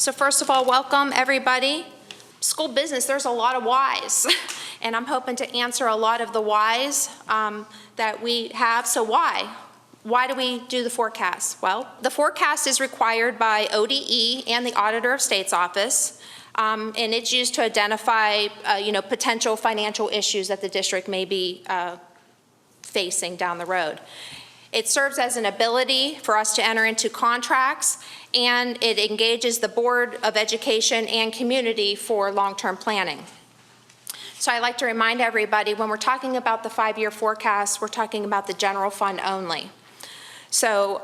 So first of all, welcome everybody. School business, there's a lot of whys, and I'm hoping to answer a lot of the whys that we have. So why? Why do we do the forecast? Well, the forecast is required by ODE and the Auditor of State's Office, and it's used to identify potential financial issues that the district may be facing down the road. It serves as an ability for us to enter into contracts, and it engages the Board of Education and community for long-term planning. So I like to remind everybody, when we're talking about the 5-year forecast, we're talking about the general fund only. So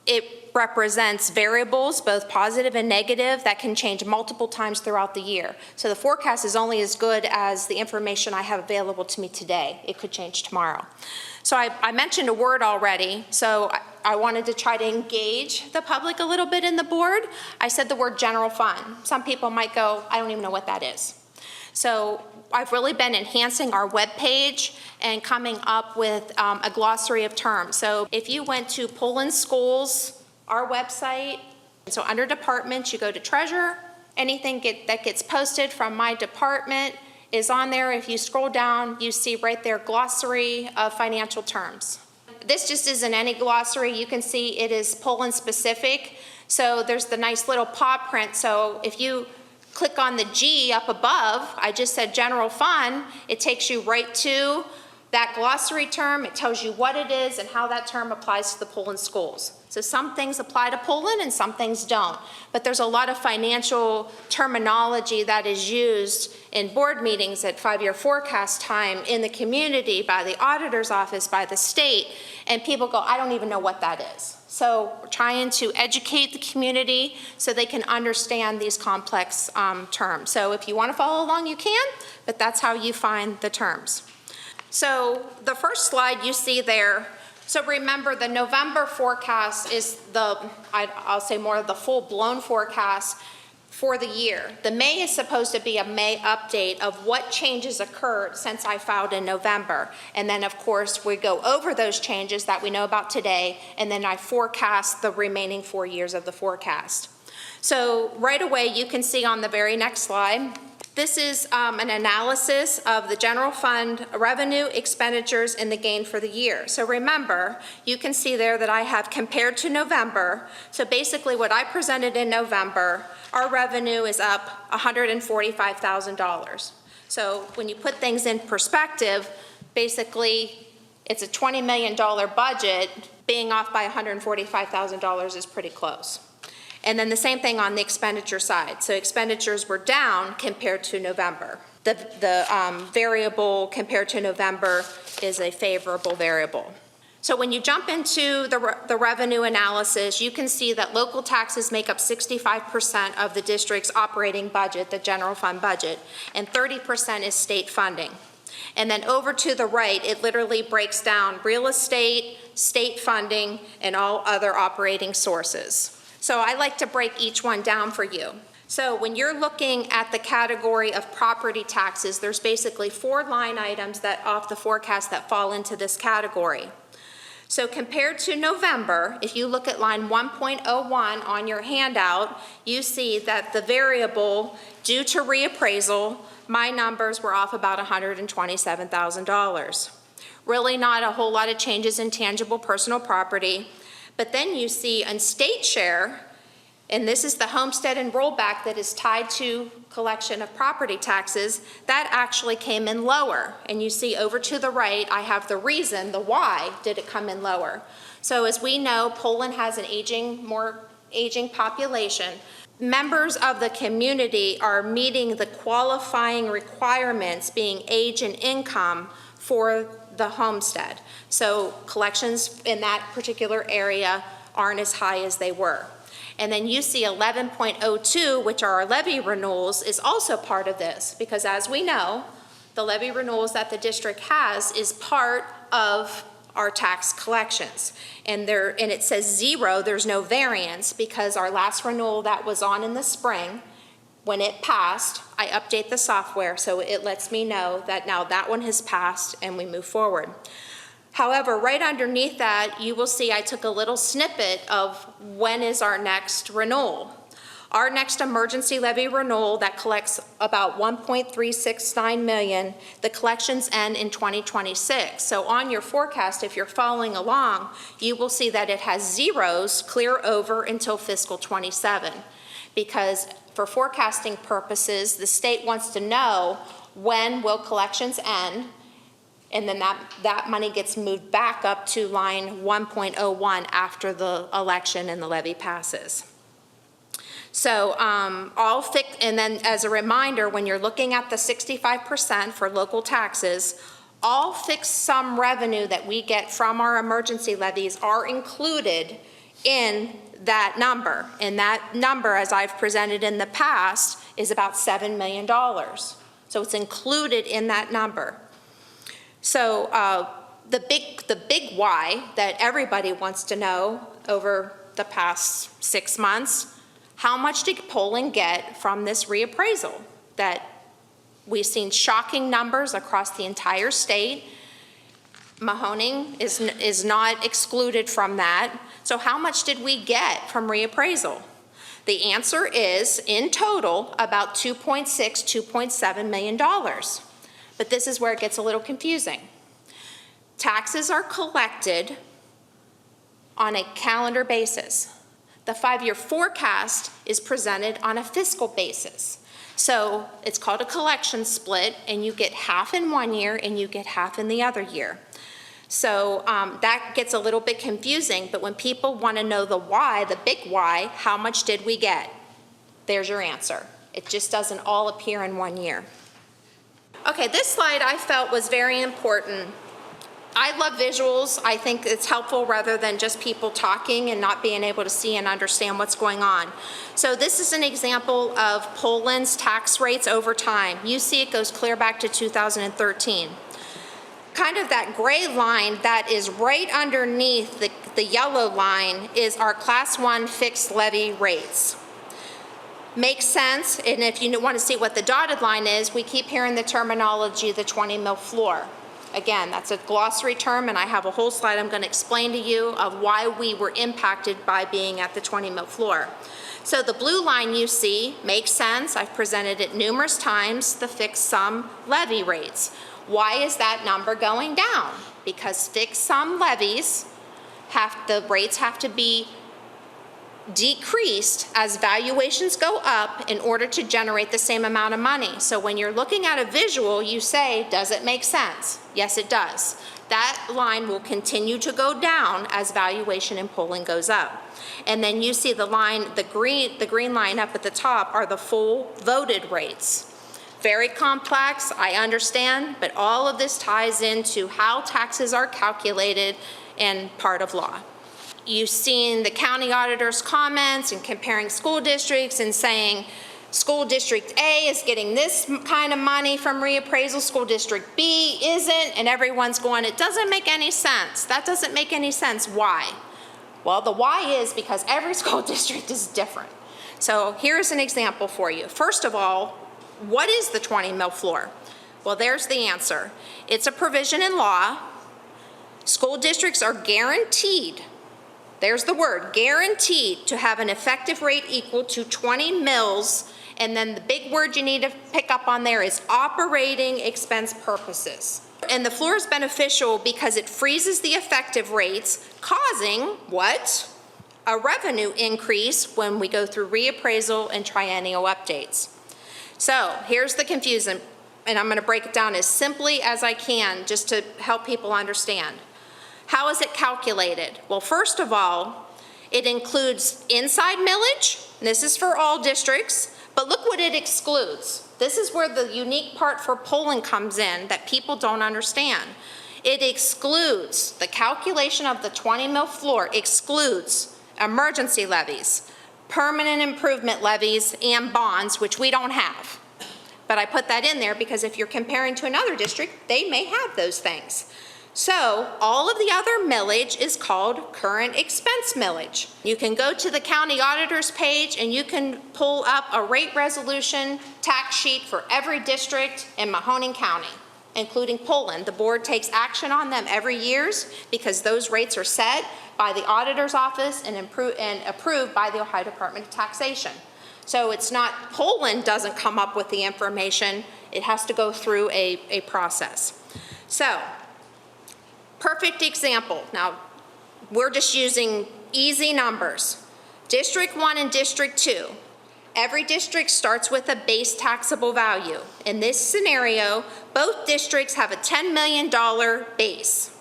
it represents variables, both positive and negative, that can change multiple times throughout the year. So the forecast is only as good as the information I have available to me today. It could change tomorrow. So I mentioned a word already, so I wanted to try to engage the public a little bit in the board. I said the word general fund. Some people might go, I don't even know what that is. So I've really been enhancing our webpage and coming up with a glossary of terms. So if you went to Poland Schools, our website, so under departments, you go to treasurer, anything that gets posted from my department is on there. If you scroll down, you see right there glossary of financial terms. This just isn't any glossary. You can see it is Poland specific. So there's the nice little paw print. So if you click on the G up above, I just said general fund, it takes you right to that glossary term. It tells you what it is and how that term applies to the Poland schools. So some things apply to Poland and some things don't. But there's a lot of financial terminology that is used in board meetings at 5-year forecast time in the community, by the auditor's office, by the state, and people go, I don't even know what that is. So we're trying to educate the community so they can understand these complex terms. So if you want to follow along, you can, but that's how you find the terms. So the first slide you see there, so remember the November forecast is I'll say more of the full-blown forecast for the year. The May is supposed to be a May update of what changes occurred since I filed in November. And then of course we go over those changes that we know about today, and then I forecast the remaining 4 years of the forecast. So right away you can see on the very next slide, this is an analysis of the general fund revenue, expenditures, and the gain for the year. So remember, you can see there that I have compared to November. So basically what I presented in November, our revenue is up $145,000. So when you put things in perspective, basically it's a $20 million budget. Being off by $145,000 is pretty close. And then the same thing on the expenditure side. So expenditures were down compared to November. The variable compared to November is a favorable variable. So when you jump into the revenue analysis, you can see that local taxes make up 65% of the district's operating budget, the general fund budget, and 30% is state funding. And then over to the right, it literally breaks down real estate, state funding, and all other operating sources. So I like to break each one down for you. So when you're looking at the category of property taxes, there's basically 4 line items that off the forecast that fall into this category. So compared to November, if you look at line 1.01 on your handout, you see that the variable due to reappraisal, my numbers were off about $127,000. Really not a whole lot of changes in tangible personal property. But then you see on state share, and this is the homestead and rollback that is tied to collection of property taxes, that actually came in lower. And you see over to the right, I have the reason, the why did it come in lower. So as we know, Poland has an more aging population. Members of the community are meeting the qualifying requirements, being age and income, for the homestead. So collections in that particular area aren't as high as they were. And then you see 11.02, which are our levy renewals, is also part of this, because as we know, the levy renewals that the district has is part of our tax collections. And it says 0, there's no variance, because our last renewal that was on in the spring, when it passed, I update the software so it lets me know that now that one has passed and we move forward. However, right underneath that, you will see I took a little snippet of when is our next renewal. Our next emergency levy renewal that collects about $1.369 million, the collections end in 2026. So on your forecast, if you're following along, you will see that it has zeros clear over until fiscal 27. Because for forecasting purposes, the state wants to know when will collections end, and then that money gets moved back up to line 1.01 after the election and the levy passes. So and then as a reminder, when you're looking at the 65% for local taxes, all fixed sum revenue that we get from our emergency levies are included in that number. And that number, as I've presented in the past, is about $7 million. So it's included in that number. So the big why that everybody wants to know over the past 6 months, how much did polling get from this reappraisal? That we've seen shocking numbers across the entire state. Mahoning is not excluded from that. So how much did we get from reappraisal? The answer is, in total, about $2.6, $2.7 million. But this is where it gets a little confusing. Taxes are collected on a calendar basis. The 5-year forecast is presented on a fiscal basis. So it's called a collection split, and you get half in one year and you get half in the other year. So that gets a little bit confusing, but when people want to know the why, the big why, how much did we get? There's your answer. It just doesn't all appear in one year. Okay, this slide I felt was very important. I love visuals. I think it's helpful rather than just people talking and not being able to see and understand what's going on. So this is an example of Poland's tax rates over time. You see it goes clear back to 2013. Kind of that gray line that is right underneath the yellow line is our Class 1 fixed levy rates. Makes sense, and if you want to see what the dotted line is, we keep hearing the terminology, the 20 mil floor. Again, that's a glossary term, and I have a whole slide I'm going to explain to you of why we were impacted by being at the 20 mil floor. So the blue line you see makes sense. I've presented it numerous times, the fixed sum levy rates. Why is that number going down? Because fixed sum levies, the rates have to be decreased as valuations go up in order to generate the same amount of money. So when you're looking at a visual, you say, does it make sense? Yes, it does. That line will continue to go down as valuation and polling goes up. And then you see the line, the green line up at the top are the full voted rates. Very complex, I understand, but all of this ties into how taxes are calculated and part of law. You've seen the county auditor's comments and comparing school districts and saying school district A is getting this kind of money from reappraisal, school district B isn't, and everyone's going, it doesn't make any sense. That doesn't make any sense. Why? Well, the why is because every school district is different. So here's an example for you. First of all, what is the 20 mil floor? Well, there's the answer. It's a provision in law. School districts are guaranteed, there's the word, guaranteed to have an effective rate equal to 20 mils, and then the big word you need to pick up on there is operating expense purposes. And the floor is beneficial because it freezes the effective rates, causing what? A revenue increase when we go through reappraisal and triennial updates. So here's the confusion, and I'm going to break it down as simply as I can just to help people understand. How is it calculated? Well, first of all, it includes inside millage. This is for all districts, but look what it excludes. This is where the unique part for polling comes in that people don't understand. It excludes, the calculation of the 20 mil floor excludes emergency levies, permanent improvement levies, and bonds, which we don't have. But I put that in there because if you're comparing to another district, they may have those things. So all of the other millage is called current expense millage. You can go to the county auditor's page and you can pull up a rate resolution tax sheet for every district in Mahoning County, including Poland. The board takes action on them every year because those rates are set by the auditor's office and approved by the Ohio Department of Taxation. So it's not, Poland doesn't come up with the information. It has to go through a process. So, perfect example. Now, we're just using easy numbers. District 1 and District 2. Every district starts with a base taxable value. In this scenario, both districts have a $10 million base.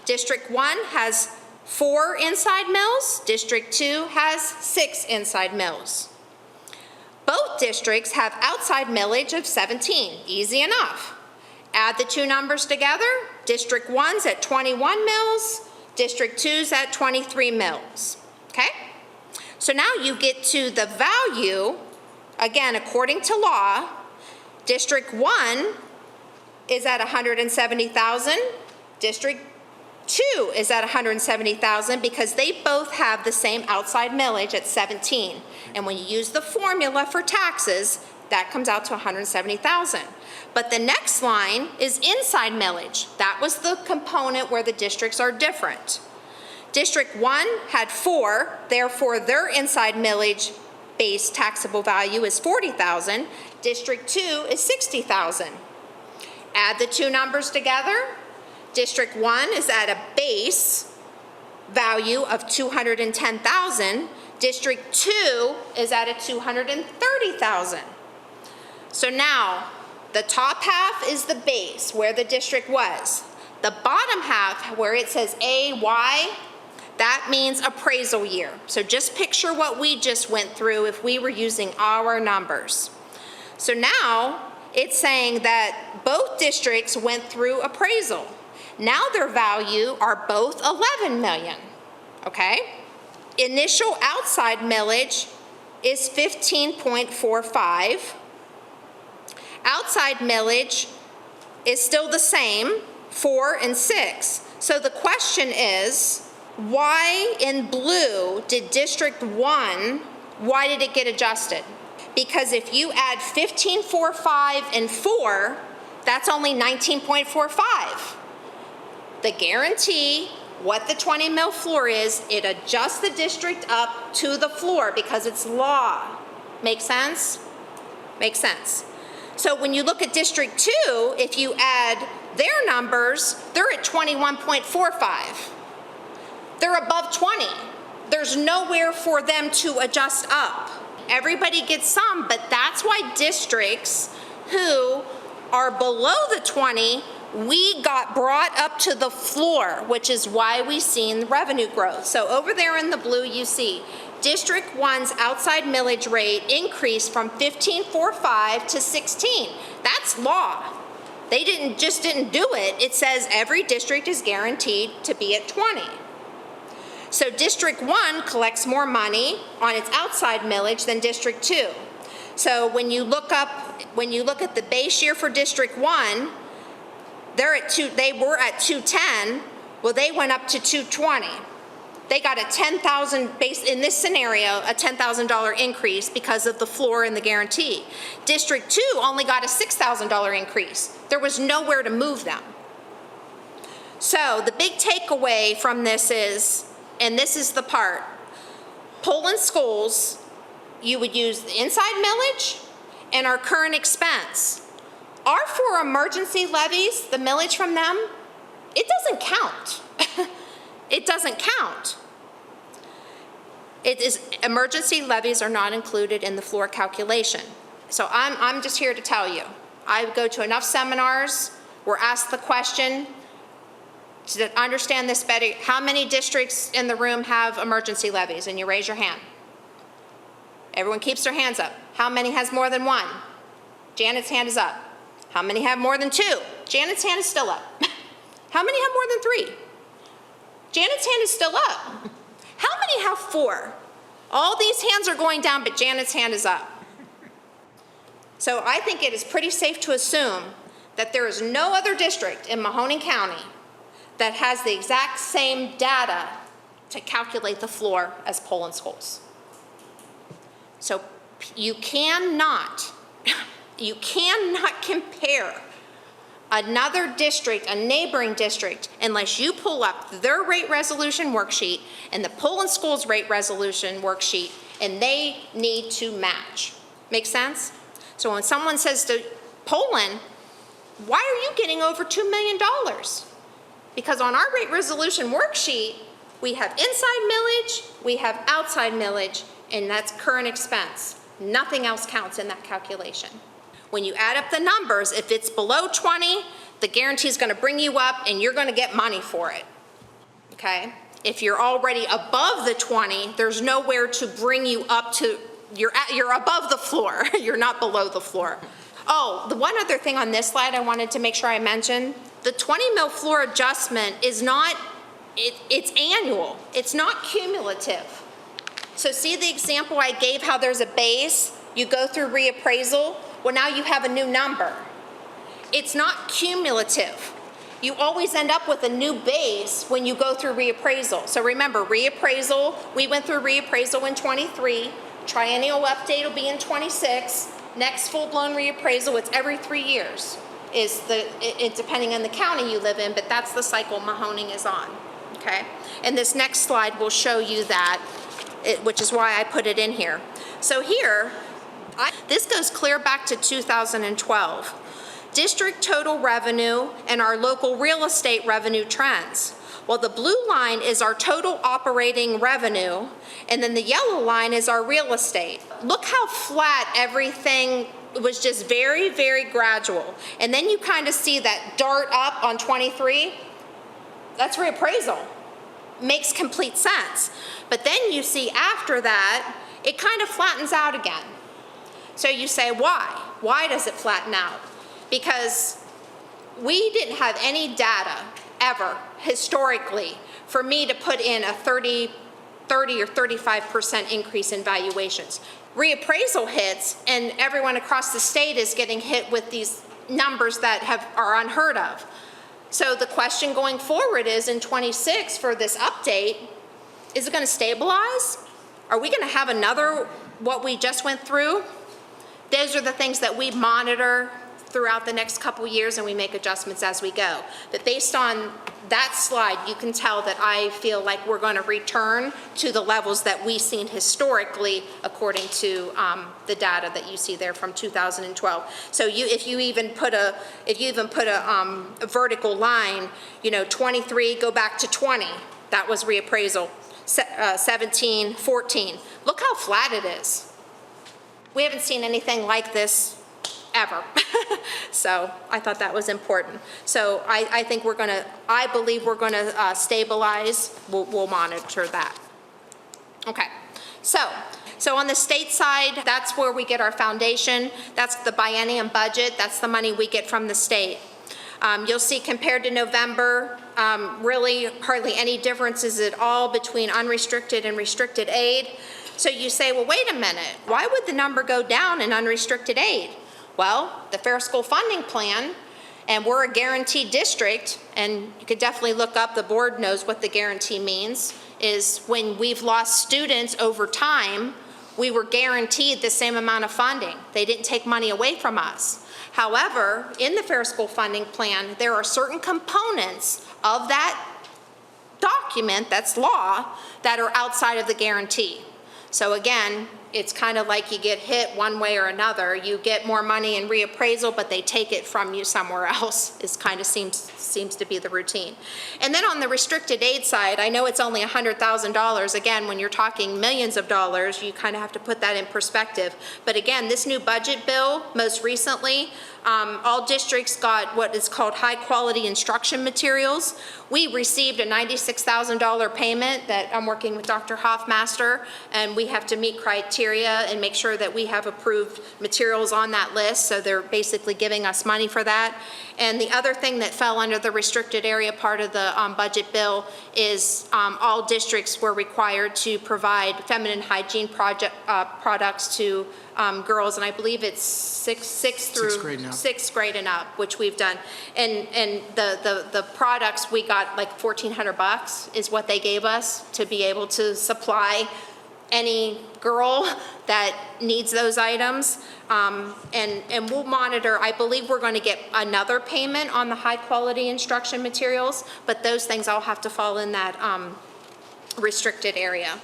District 1 has 4 inside mills. District 2 has 6 inside mills. Both districts have outside millage of 17. Easy enough. Add the two numbers together. District 1's at 21 mills. District 2's at 23 mills. Okay? So now you get to the value, again, according to law. District 1 is at 170,000. District 2 is at 170,000 because they both have the same outside millage at 17. And when you use the formula for taxes, that comes out to 170,000. But the next line is inside millage. That was the component where the districts are different. District 1 had 4, therefore their inside millage base taxable value is 40,000. District 2 is 60,000. Add the two numbers together. District 1 is at a base value of 210,000. District 2 is at a 230,000. So now, the top half is the base, where the district was. The bottom half, where it says AY, that means appraisal year. So just picture what we just went through if we were using our numbers. So now, it's saying that both districts went through appraisal. Now their value are both 11 million, okay? Initial outside millage is 15.45. Outside millage is still the same, 4 and 6. So the question is, why in blue did District 1, why did it get adjusted? Because if you add 15.45 and 4, that's only 19.45. The guarantee, what the 20 mil floor is, it adjusts the district up to the floor because it's law. Make sense? Makes sense. So when you look at District 2, if you add their numbers, they're at 21.45. They're above 20. There's nowhere for them to adjust up. Everybody gets some, but that's why districts who are below the 20, we got brought up to the floor, which is why we've seen revenue growth. So over there in the blue, you see District 1's outside millage rate increased from 15.45 to 16. That's law. They just didn't do it. It says every district is guaranteed to be at 20. So District 1 collects more money on its outside millage than District 2. So when you look at the base year for District 1, they were at 210. Well, they went up to 220. They got a 10,000 base, in this scenario, a $10,000 increase because of the floor and the guarantee. District 2 only got a $6,000 increase. There was nowhere to move them. So the big takeaway from this is, and this is the part, Poland schools, you would use the inside millage and our current expense. Our 4 emergency levies, the millage from them, it doesn't count. It doesn't count. Emergency levies are not included in the floor calculation. So I'm just here to tell you, I go to enough seminars, we're asked the question, to understand this better, how many districts in the room have emergency levies? And you raise your hand. Everyone keeps their hands up. How many has more than 1? Janet's hand is up. How many have more than 2? Janet's hand is still up. How many have more than 3? Janet's hand is still up. How many have 4? All these hands are going down, but Janet's hand is up. So I think it is pretty safe to assume that there is no other district in Mahoning County that has the exact same data to calculate the floor as Poland schools. So you cannot compare another district, a neighboring district, unless you pull up their rate resolution worksheet and the Poland schools rate resolution worksheet and they need to match. Make sense? So when someone says to Poland, why are you getting over $2 million? Because on our rate resolution worksheet, we have inside millage, we have outside millage, and that's current expense. Nothing else counts in that calculation. When you add up the numbers, if it's below 20, the guarantee is going to bring you up and you're going to get money for it. Okay? If you're already above the 20, there's nowhere to bring you up to, you're above the floor. You're not below the floor. Oh, the one other thing on this slide I wanted to make sure I mentioned, the 20 mil floor adjustment is not, it's annual. It's not cumulative. So see the example I gave how there's a base, you go through reappraisal, well now you have a new number. It's not cumulative. You always end up with a new base when you go through reappraisal. So remember, reappraisal, we went through reappraisal in 23, triennial update will be in 26, next full-blown reappraisal, it's every 3 years, it's depending on the county you live in, but that's the cycle Mahoning is on, okay? And this next slide will show you that, which is why I put it in here. So here, this goes clear back to 2012. District total revenue and our local real estate revenue trends. Well, the blue line is our total operating revenue, and then the yellow line is our real estate. Look how flat everything was, just very, very gradual. And then you kind of see that dart up on 23. That's reappraisal. Makes complete sense. But then you see after that, it kind of flattens out again. So you say, why? Why does it flatten out? Because we didn't have any data ever historically for me to put in a 30 or 35% increase in valuations. Reappraisal hits and everyone across the state is getting hit with these numbers that are unheard of. So the question going forward is in 26 for this update, is it going to stabilize? Are we going to have another what we just went through? Those are the things that we monitor throughout the next couple years and we make adjustments as we go. But based on that slide, you can tell that I feel like we're going to return to the levels that we've seen historically according to the data that you see there from 2012. So if you even put a vertical line, 23, go back to 20, that was reappraisal. 17, 14. Look how flat it is. We haven't seen anything like this ever. So I thought that was important. So I believe we're gonna stabilize. We'll monitor that. Okay, so on the state side, that's where we get our foundation. That's the biennium budget. That's the money we get from the state. You'll see compared to November, really hardly any differences at all between unrestricted and restricted aid. So you say, well, wait a minute, why would the number go down in unrestricted aid? Well, the Fair School Funding Plan, and we're a guaranteed district, and you could definitely look up, the board knows what the guarantee means, is when we've lost students over time, we were guaranteed the same amount of funding. They didn't take money away from us. However, in the Fair School Funding Plan, there are certain components of that document, that's law, that are outside of the guarantee. So again, it's kind of like you get hit one way or another. You get more money in reappraisal, but they take it from you somewhere else. It kind of seems to be the routine. And then on the restricted aid side, I know it's only $100,000. Again, when you're talking millions of dollars, you kind of have to put that in perspective. But again, this new budget bill, most recently, all districts got what is called high quality instruction materials. We received a $96,000 payment that I'm working with Dr. Hoffmaster, and we have to meet criteria and make sure that we have approved materials on that list, so they're basically giving us money for that. And the other thing that fell under the restricted area part of the budget bill is all districts were required to provide feminine hygiene products to girls, and I believe it's sixth grade and up, which we've done. And the products we got like $1,400 is what they gave us to be able to supply any girl that needs those items. And we'll monitor. I believe we're going to get another payment on the high quality instruction materials, but those things all have to fall in that restricted area.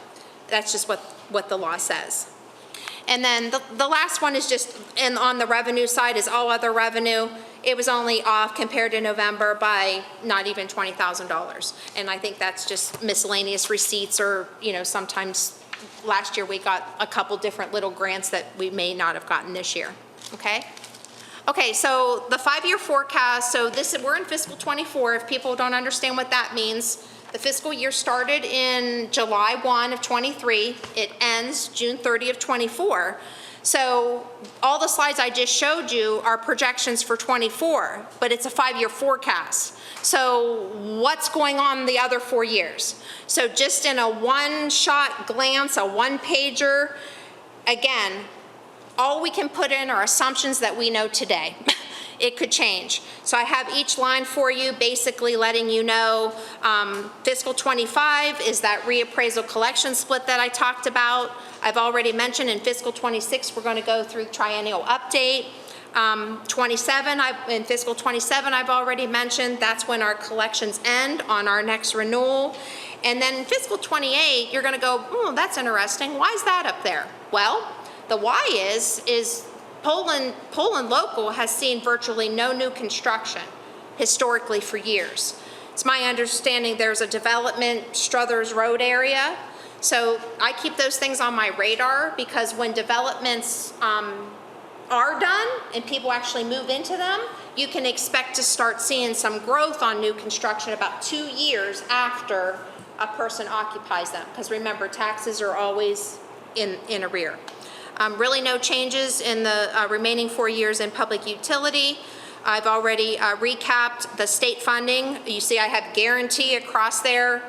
that's just what the law says. And then the last one is just, and on the revenue side is all other revenue. It was only off compared to November by not even $20,000. And I think that's just miscellaneous receipts, or, you know, sometimes last year we got a couple different little grants that we may not have gotten this year, okay? Okay, so the 5-year forecast, so we're in fiscal 24. If people don't understand what that means, the fiscal year started in July 1 of 23. It ends June 30 of 24. So all the slides I just showed you are projections for 24, but it's a 5-year forecast. So what's going on the other 4 years? So just in a one-shot glance, a one-pager, again, all we can put in are assumptions that we know today. It could change. So I have each line for you, basically letting you know fiscal 25 is that reappraisal collection split that I talked about. I've already mentioned in fiscal 26, we're going to go through triennial update. 27, in fiscal 27, I've already mentioned, that's when our collections end on our next renewal. And then in fiscal 28, you're going to go, oh, that's interesting. Why is that up there? Well, the why is Poland local has seen virtually no new construction historically for years. It's my understanding there's a development, Struthers Road area. So I keep those things on my radar, because when developments are done and people actually move into them, you can expect to start seeing some growth on new construction about 2 years after a person occupies them. Because remember, taxes are always in arrear. Really no changes in the remaining 4 years in public utility. I've already recapped the state funding. You see I have guarantee across there.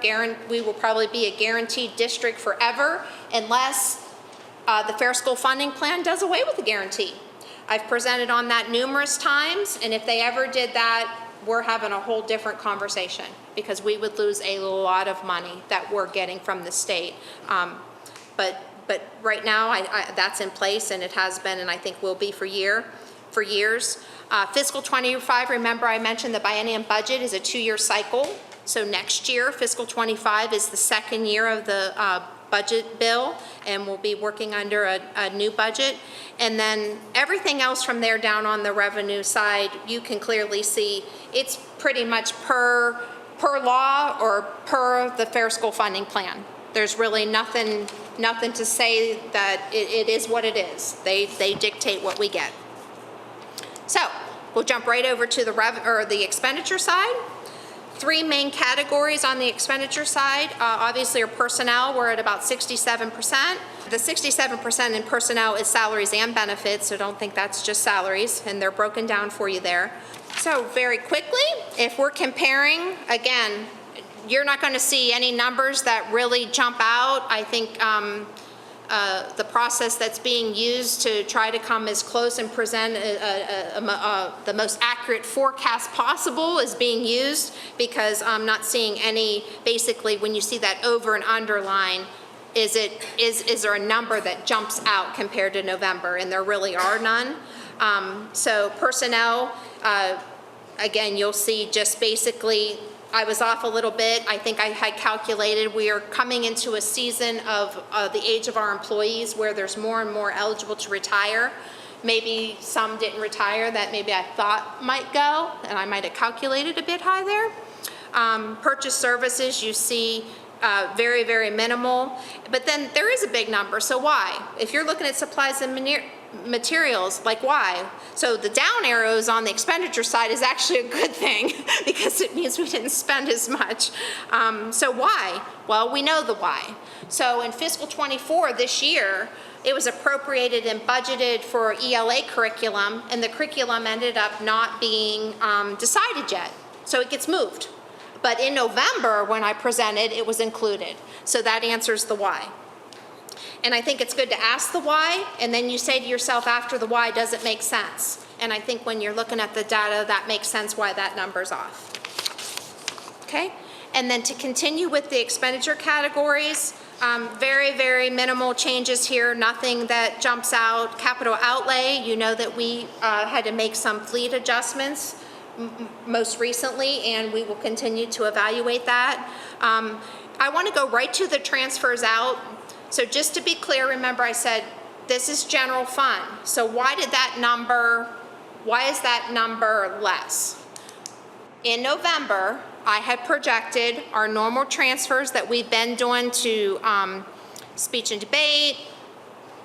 We will probably be a guaranteed district forever unless the Fair School Funding Plan does away with the guarantee. I've presented on that numerous times, and if they ever did that, we're having a whole different conversation, because we would lose a lot of money that we're getting from the state. But right now, that's in place, and it has been, and I think will be for years. Fiscal 25, remember I mentioned the biennium budget is a 2-year cycle. So next year, fiscal 25 is the second year of the budget bill, and we'll be working under a new budget. And then everything else from there down on the revenue side, you can clearly see it's pretty much per law or per the Fair School Funding Plan. There's really nothing to say that it is what it is. They dictate what we get. So we'll jump right over to the expenditure side. 3 main categories on the expenditure side, obviously, are personnel. We're at about 67%. The 67% in personnel is salaries and benefits, so don't think that's just salaries, and they're broken down for you there. So very quickly, if we're comparing, again, you're not going to see any numbers that really jump out. I think the process that's being used to try to come as close and present the most accurate forecast possible is being used, because I'm not seeing any, basically when you see that over and underline, is there a number that jumps out compared to November? And there really are none. So personnel, again, you'll see just basically, I was off a little bit. I think I had calculated we are coming into a season of the age of our employees where there's more and more eligible to retire. Maybe some didn't retire that maybe I thought might go, and I might have calculated a bit high there. Purchase services, you see very, very minimal. But then there is a big number, so why? If you're looking at supplies and materials, like why? So the down arrows on the expenditure side is actually a good thing because it means we didn't spend as much. So why? Well, we know the why. So in fiscal 24 this year, it was appropriated and budgeted for ELA curriculum, and the curriculum ended up not being decided yet. So it gets moved. But in November, when I presented, it was included. So that answers the why. And I think it's good to ask the why, and then you say to yourself after the why, does it make sense? And I think when you're looking at the data, that makes sense why that number's off. Okay? And then to continue with the expenditure categories, very, very minimal changes here, nothing that jumps out. Capital outlay, you know that we had to make some fleet adjustments most recently, and we will continue to evaluate that. I want to go right to the transfers out. So just to be clear, remember I said this is general fund. So why is that number less? In November, I had projected our normal transfers that we've been doing to speech and debate,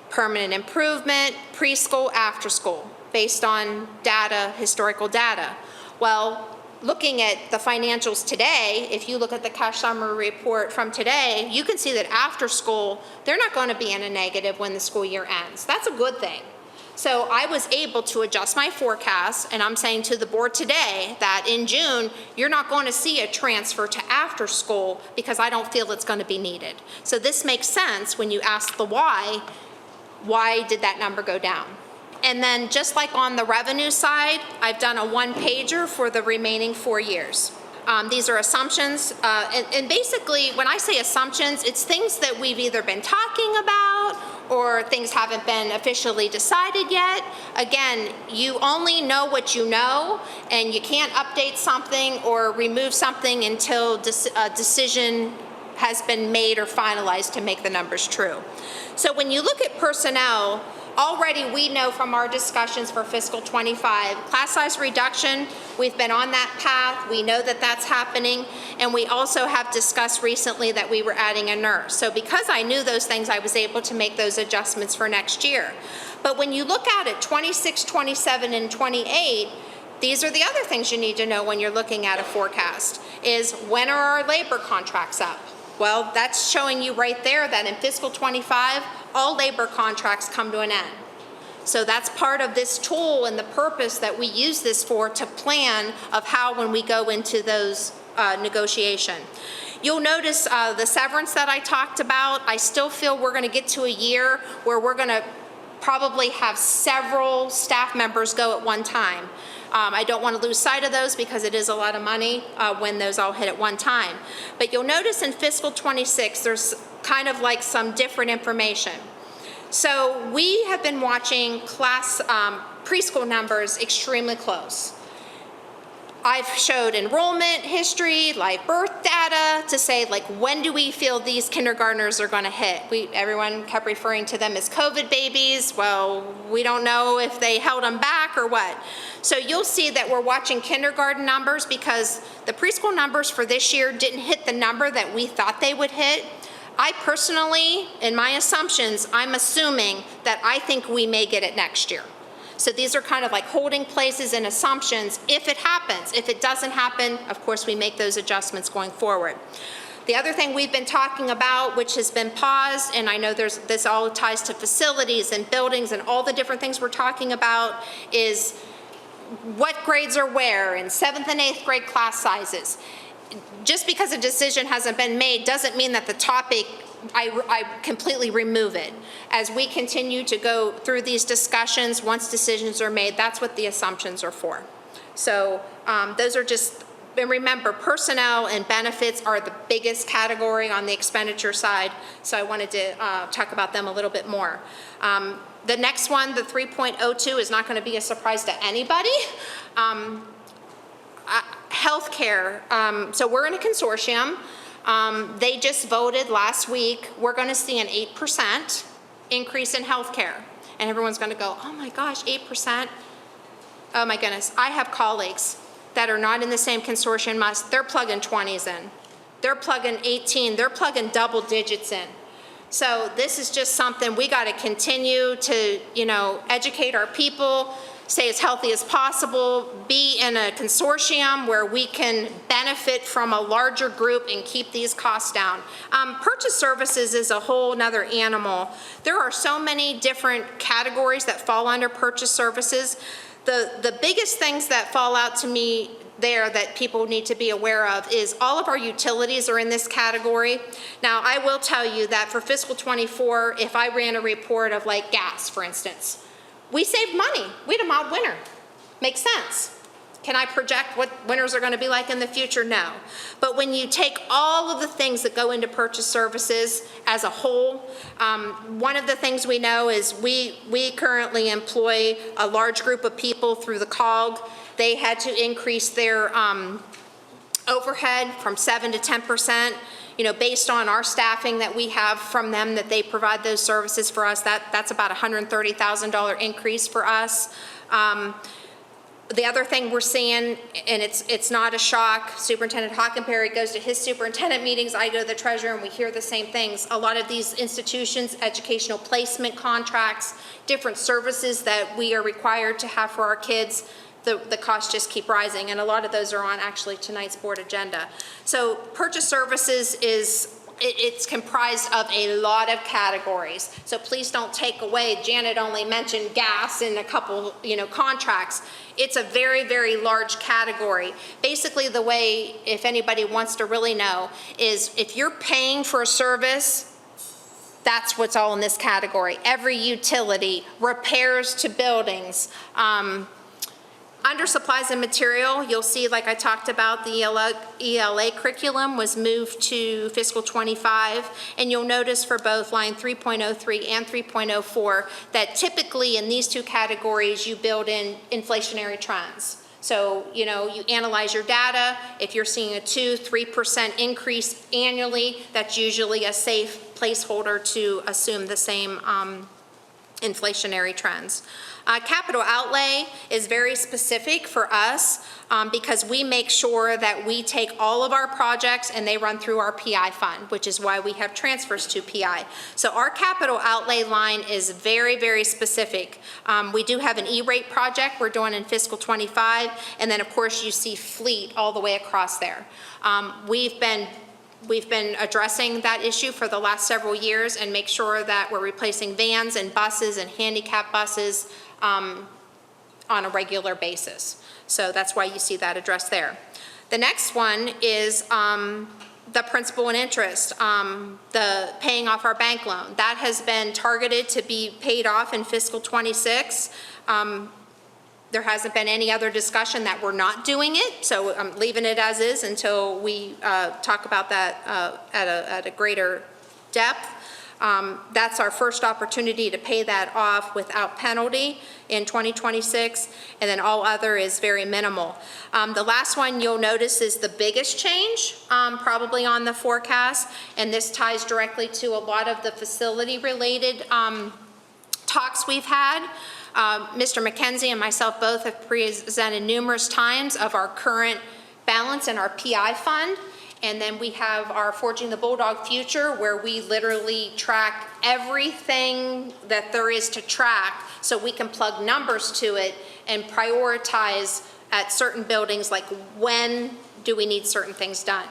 permanent improvement, preschool, after school, based on data, historical data. Well, looking at the financials today, if you look at the cash summary report from today, you can see that after school, they're not going to be in a negative when the school year ends. That's a good thing. So I was able to adjust my forecast, and I'm saying to the board today that in June, you're not going to see a transfer to after school because I don't feel it's going to be needed. So this makes sense when you ask the why did that number go down? And then just like on the revenue side, I've done a one-pager for the remaining 4 years. These are assumptions, and basically when I say assumptions, it's things that we've either been talking about or things haven't been officially decided yet. Again, you only know what you know, and you can't update something or remove something until a decision has been made or finalized to make the numbers true. So when you look at personnel, already we know from our discussions for fiscal 25, class size reduction, we've been on that path. We know that that's happening. And we also have discussed recently that we were adding a nurse. So because I knew those things, I was able to make those adjustments for next year. But when you look at it, 26, 27, and 28, these are the other things you need to know when you're looking at a forecast, is when are our labor contracts up? Well, that's showing you right there that in fiscal 25, all labor contracts come to an end. So that's part of this tool and the purpose that we use this for, to plan of how when we go into those negotiation. You'll notice the severance that I talked about. I still feel we're going to get to a year where we're going to probably have several staff members go at one time. I don't want to lose sight of those because it is a lot of money when those all hit at one time. But you'll notice in fiscal 26, there's kind of like some different information. So we have been watching class preschool numbers extremely close. I've showed enrollment history, live birth data to say, like, when do we feel these kindergartners are going to hit? Everyone kept referring to them as COVID babies. Well, we don't know if they held them back or what. So you'll see that we're watching kindergarten numbers because the preschool numbers for this year didn't hit the number that we thought they would hit. I personally, in my assumptions, I'm assuming that I think we may get it next year. So these are kind of like holding places and assumptions if it happens. If it doesn't happen, of course, we make those adjustments going forward. The other thing we've been talking about, which has been paused, and I know this all ties to facilities and buildings and all the different things we're talking about, is what grades are where in 7th and 8th grade class sizes. Just because a decision hasn't been made doesn't mean that the topic, I completely remove it. As we continue to go through these discussions, once decisions are made, that's what the assumptions are for. So those are just, and remember, personnel and benefits are the biggest category on the expenditure side, so I wanted to talk about them a little bit more. The next one, the 3.02, is not going to be a surprise to anybody. Healthcare, so we're in a consortium. They just voted last week, we're going to see an 8% increase in healthcare. And everyone's going to go, oh my gosh, 8%? Oh my goodness. I have colleagues that are not in the same consortium as us. They're plugging 20s in. They're plugging 18. They're plugging double digits in. So this is just something we got to continue to, educate our people, stay as healthy as possible, be in a consortium where we can benefit from a larger group and keep these costs down. Purchase services is a whole nother animal. There are so many different categories that fall under purchase services. The biggest things that fall out to me there that people need to be aware of is all of our utilities are in this category. Now, I will tell you that for fiscal 24, if I ran a report of like gas, for instance, we saved money. We had a mild winter. Makes sense. Can I project what winters are going to be like in the future? No. But when you take all of the things that go into purchase services as a whole, one of the things we know is we currently employ a large group of people through the COG. They had to increase their overhead from 7 to 10%. based on our staffing that we have from them, that they provide those services for us, that's about a $130,000 increase for us. The other thing we're seeing, and it's not a shock, Superintendent Hockenberry goes to his superintendent meetings, I go to the treasurer, and we hear the same things. A lot of these institutions, educational placement contracts, different services that we are required to have for our kids, the costs just keep rising, and a lot of those are on actually tonight's board agenda. So purchase services it's comprised of a lot of categories. So please don't take away, Janet only mentioned gas in a couple, contracts. It's a very, very large category. Basically the way, if anybody wants to really know, is if you're paying for a service, that's what's all in this category. Every utility, repairs to buildings, under supplies and material, you'll see, like I talked about, the ELA curriculum was moved to fiscal 25, and you'll notice for both line 3.03 and 3.04 that typically in these two categories you build in inflationary trends. So, you analyze your data. If you're seeing a 2-3% increase annually, that's usually a safe placeholder to assume the same inflationary trends. Capital outlay is very specific for us because we make sure that we take all of our projects and they run through our PI fund, which is why we have transfers to PI. So our capital outlay line is very, very specific. We do have an E-rate project we're doing in fiscal 25, and then of course you see fleet all the way across there. We've been addressing that issue for the last several years and make sure that we're replacing vans and buses and handicap buses on a regular basis. So that's why you see that addressed there. The next one is the principal and interest, the paying off our bank loan. That has been targeted to be paid off in fiscal 26. There hasn't been any other discussion that we're not doing it, so I'm leaving it as is until we talk about that at a greater depth. That's our first opportunity to pay that off without penalty in 2026, and then all other is very minimal. The last one you'll notice is the biggest change probably on the forecast, and this ties directly to a lot of the facility-related talks we've had. Mr. McKenzie and myself both have presented numerous times of our current balance in our PI fund. And then we have our Forging the Bulldog Future, where we literally track everything that there is to track so we can plug numbers to it and prioritize at certain buildings, like when do we need certain things done.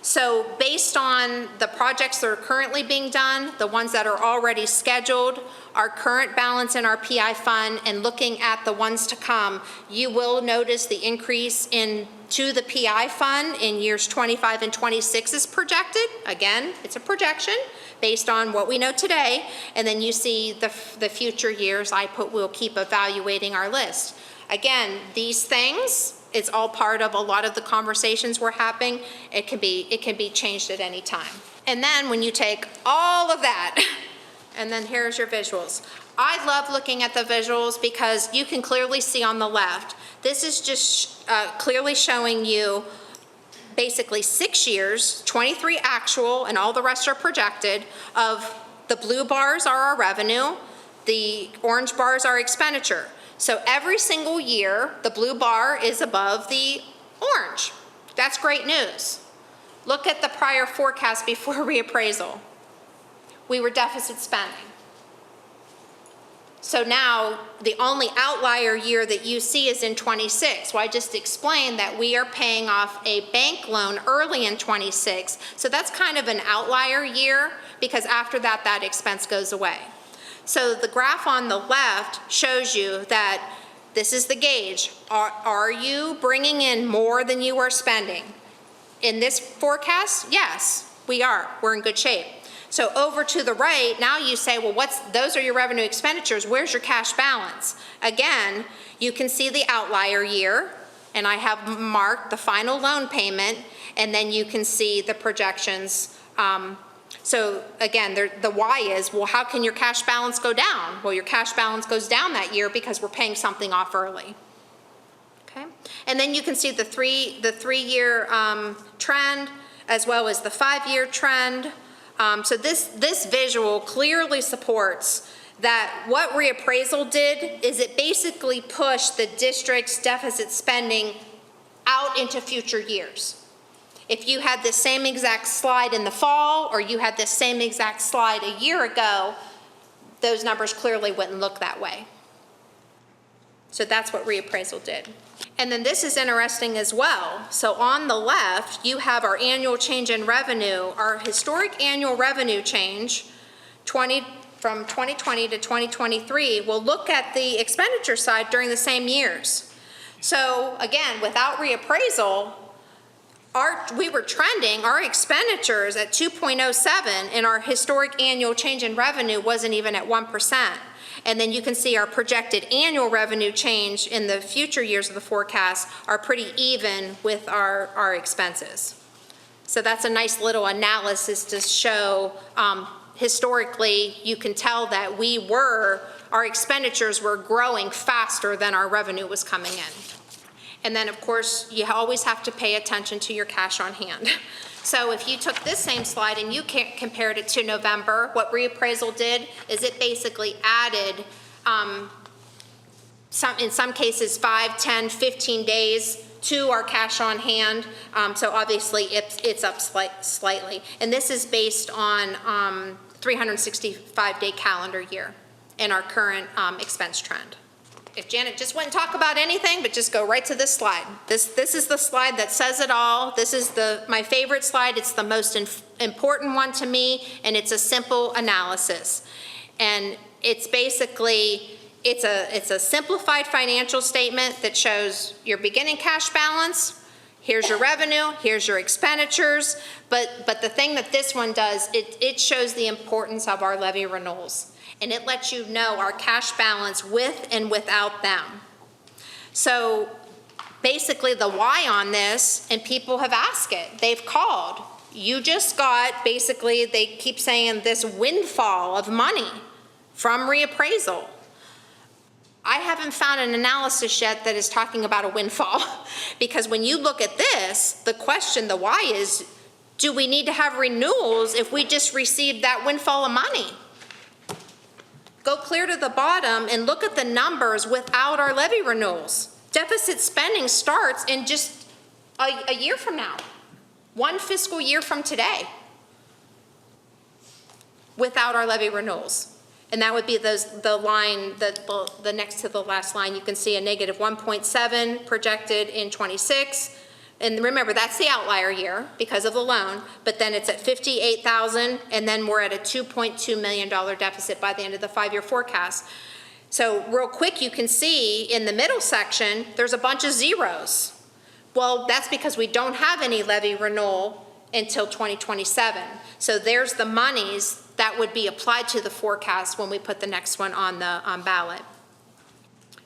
So based on the projects that are currently being done, the ones that are already scheduled, our current balance in our PI fund, and looking at the ones to come, you will notice the increase to the PI fund in years 25 and 26 is projected. Again, it's a projection based on what we know today. And then you see the future years, we'll keep evaluating our list. Again, these things, it's all part of a lot of the conversations we're having. It can be changed at any time. And then when you take all of that, and then here's your visuals. I love looking at the visuals because you can clearly see on the left. This is just clearly showing you basically 6 years, 23 actual, and all the rest are projected, of the blue bars are our revenue, the orange bars are expenditure. So every single year, the blue bar is above the orange. That's great news. Look at the prior forecast before reappraisal. We were deficit spending. So now the only outlier year that you see is in 26. Well, I just explained that we are paying off a bank loan early in 26. So that's kind of an outlier year because after that, that expense goes away. So the graph on the left shows you that this is the gauge. Are you bringing in more than you are spending? In this forecast, yes, we are. We're in good shape. So over to the right, now you say, well, those are your revenue expenditures. Where's your cash balance? Again, you can see the outlier year, and I have marked the final loan payment, and then you can see the projections. So again, the why is, well, how can your cash balance go down? Well, your cash balance goes down that year because we're paying something off early. Okay, and then you can see the three-year trend. as well as the 5-year trend. So this visual clearly supports that what reappraisal did is it basically pushed the district's deficit spending out into future years. If you had the same exact slide in the fall, or you had the same exact slide a year ago, those numbers clearly wouldn't look that way. So that's what reappraisal did. And then this is interesting as well. So on the left, you have our annual change in revenue, our historic annual revenue change, from 2020 to 2023. We'll look at the expenditure side during the same years. So again, without reappraisal, we were trending, our expenditures at 2.07, and our historic annual change in revenue wasn't even at 1%. And then you can see our projected annual revenue change in the future years of the forecast are pretty even with our expenses. So that's a nice little analysis to show historically you can tell that our expenditures were growing faster than our revenue was coming in. And then of course, you always have to pay attention to your cash on hand. So if you took this same slide and you compared it to November, what reappraisal did is it basically added, in some cases, 5, 10, 15 days to our cash on hand. So obviously it's up slightly. And this is based on 365-day calendar year in our current expense trend. If Janet just wouldn't talk about anything, but just go right to this slide. This is the slide that says it all. This is my favorite slide. It's the most important one to me, and it's a simple analysis. And it's basically, it's a simplified financial statement that shows your beginning cash balance, here's your revenue, here's your expenditures, but the thing that this one does, it shows the importance of our levy renewals. And it lets you know our cash balance with and without them. So basically the why on this, and people have asked it, they've called. You just got, basically, they keep saying this windfall of money from reappraisal. I haven't found an analysis yet that is talking about a windfall, because when you look at this, the question, the why is, do we need to have renewals if we just received that windfall of money? Go clear to the bottom and look at the numbers without our levy renewals. Deficit spending starts in just a year from now, 1 fiscal year from today, without our levy renewals. And that would be the line, the next to the last line. You can see a negative 1.7 projected in 26. And remember, that's the outlier year because of the loan, but then it's at 58,000, and then we're at a $2.2 million deficit by the end of the 5-year forecast. So real quick, you can see in the middle section, there's a bunch of zeros. Well, that's because we don't have any levy renewal until 2027. So there's the monies that would be applied to the forecast when we put the next one on the ballot.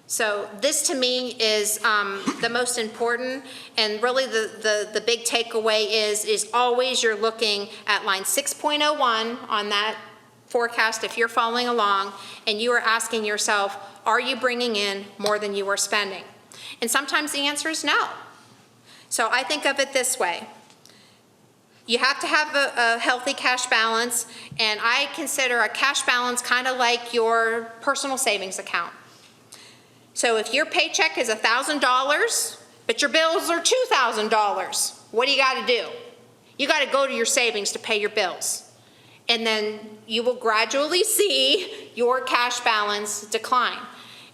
So this to me is the most important, and really the big takeaway is always you're looking at line 6.01 on that forecast if you're following along, and you are asking yourself, are you bringing in more than you are spending? And sometimes the answer is no. So I think of it this way. You have to have a healthy cash balance, and I consider a cash balance kind of like your personal savings account. So if your paycheck is $1,000, but your bills are $2,000, what do you got to do? You got to go to your savings to pay your bills. And then you will gradually see your cash balance decline.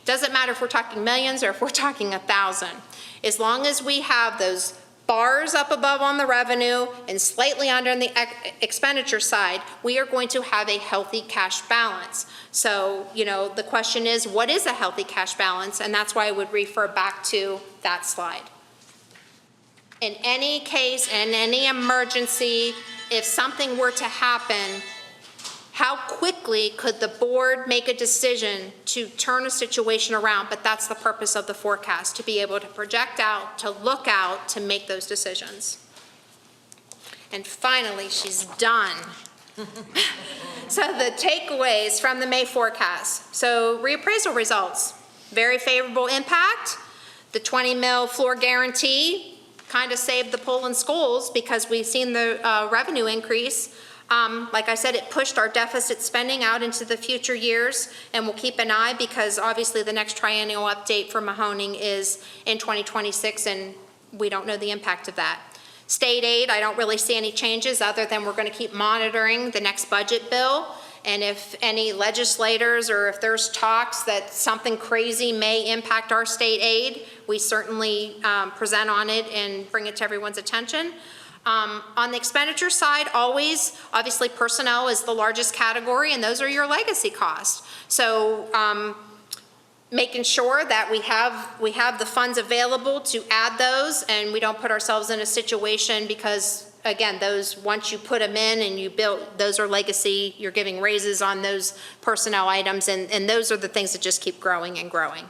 It doesn't matter if we're talking millions or if we're talking 1,000. As long as we have those bars up above on the revenue and slightly under on the expenditure side, we are going to have a healthy cash balance. So, the question is, what is a healthy cash balance? And that's why I would refer back to that slide. In any case, in any emergency, if something were to happen, how quickly could the board make a decision to turn a situation around? But that's the purpose of the forecast, to be able to project out, to look out, to make those decisions. And finally, she's done. So the takeaways from the May forecast. So reappraisal results, very favorable impact. The 20 mil floor guarantee kind of saved the Poland schools because we've seen the revenue increase. Like I said, it pushed our deficit spending out into the future years, and we'll keep an eye because obviously the next triennial update for Mahoning is in 2026, and we don't know the impact of that. State aid, I don't really see any changes other than we're going to keep monitoring the next budget bill. And if any legislators or if there's talks that something crazy may impact our state aid, we certainly present on it and bring it to everyone's attention. On the expenditure side, always, obviously personnel is the largest category, and those are your legacy costs. So making sure that we have the funds available to add those, and we don't put ourselves in a situation because, again, those, once you put them in and you build, those are legacy, you're giving raises on those personnel items, and those are the things that just keep growing and growing.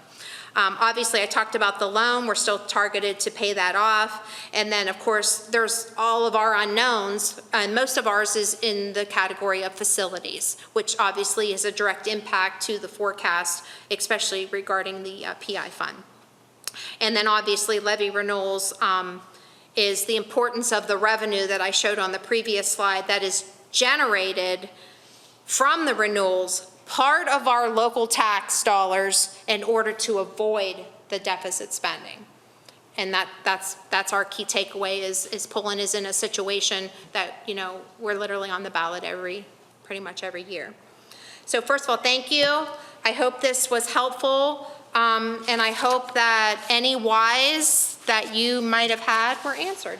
Obviously, I talked about the loan. We're still targeted to pay that off. And then, of course, there's all of our unknowns, and most of ours is in the category of facilities, which obviously is a direct impact to the forecast, especially regarding the PI fund. And then, obviously, levy renewals is the importance of the revenue that I showed on the previous slide that is generated from the renewals, part of our local tax dollars, in order to avoid the deficit spending. And that's our key takeaway is Poland is in a situation that, you know, we're literally on the ballot pretty much every year. So first of all, thank you. I hope this was helpful, and I hope that any whys that you might have had were answered.